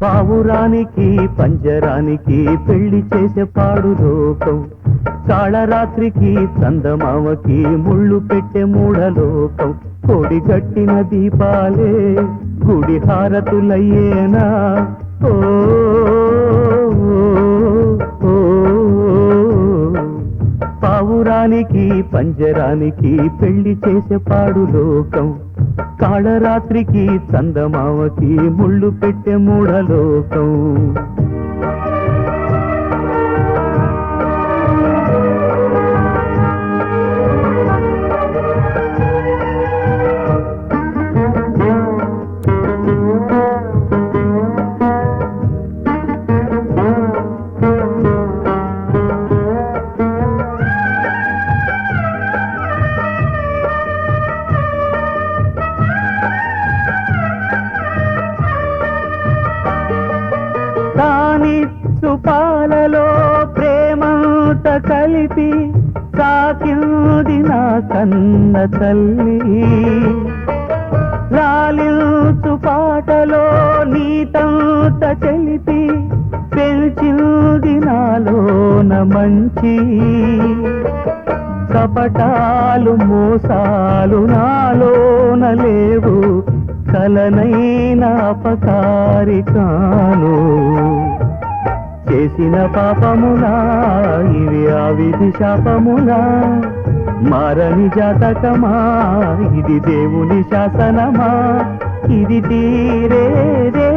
పావురానికి పంజరానికి పెళ్లి చేసే పాడు లోకం, కాళరాత్రికి చందమామకి ముళ్ళు పెట్టే మూఢలోకం. కోడి గట్టిన దీపాలే గుడి హారతులయ్యేనా? ఓ పావురానికి పంజరానికి పెళ్లి చేసే పాడు లోకం, కాళరాత్రికి చందమామకి ముళ్ళు పెట్టే మూఢలోకం. పాలలో ప్రేమంత కలిపి సాకింది నా కన్న తల్లి, లాలించు పాటలో నీతంత తెలిపి పెంచింది నాలోన మంచి. కపటాలు మోసాలు నాలోన లేవు, కలనైన అపకారి కాను. చేసిన పాపములా ఇవి ఆ విధి శాపములా, మారని జాతకమా ఇది దేవుని శాసనమా? ఇది తీరేదే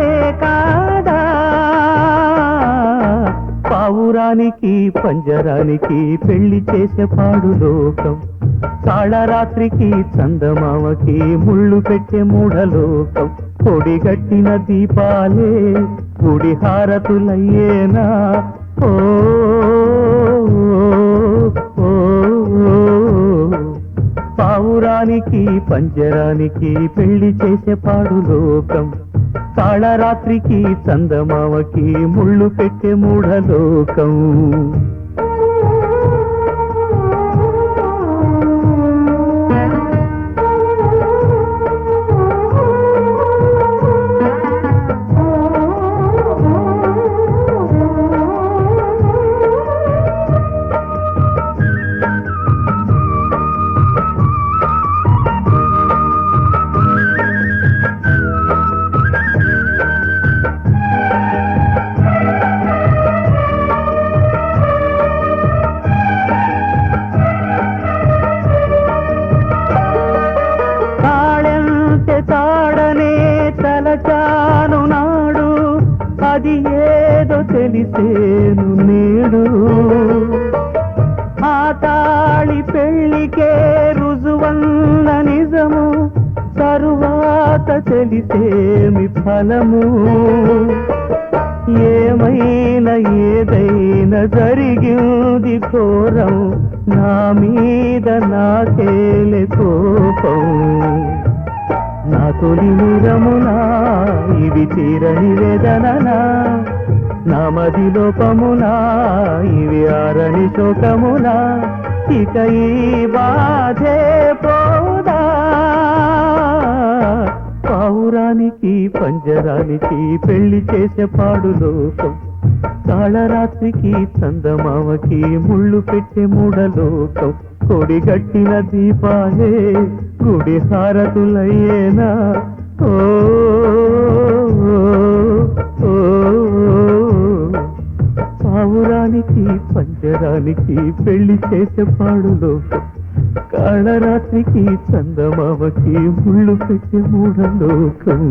కాదా? పావురానికి పంజరానికి పెళ్లి చేసే పాడు లోకం, కాళరాత్రికి చందమామకి ముళ్ళు పెట్టే మూఢలోకం. కొడిగట్టిన దీపాలే గుడి హారతులయ్యేనా? ఓ పావురానికి పంజరానికి పెళ్లి చేసే పాడు లోకం, కాళరాత్రికి చందమామకి ముళ్ళు పెట్టే మూఢలోకం. తాడనే తలచాను నాడు, అది ఏదో తెలిసేను నేడు. ఆ తాళి పెళ్లికే రుజువన్న నిజము, తరువాత తెలిసేమి ఫలము. ఏమైనా ఏదైనా జరిగింది ఘోరం, నా మీద నాకేలే కోపం. నా తొలి నిరమునా ఇవి తీరని వేదననా, నా మది లోపమునా ఇవి ఆరని శోకమునా. ఇక ఈ బాధే పోదా? పావురానికి పంజరానికి పెళ్లి చేసే పాడు లోకం, కాళరాత్రికి చందమామకి ముళ్ళు పెట్టే మూఢలోకం. కొడిగట్టిన దీపాలే గుడి హారతులయ్యేనా? ఓ పావురానికి పంజరానికి పెళ్లి చేసే పాడు లోకం, కాళరాత్రికి చందమామకి ముళ్ళు పెట్టే మూఢలోకం.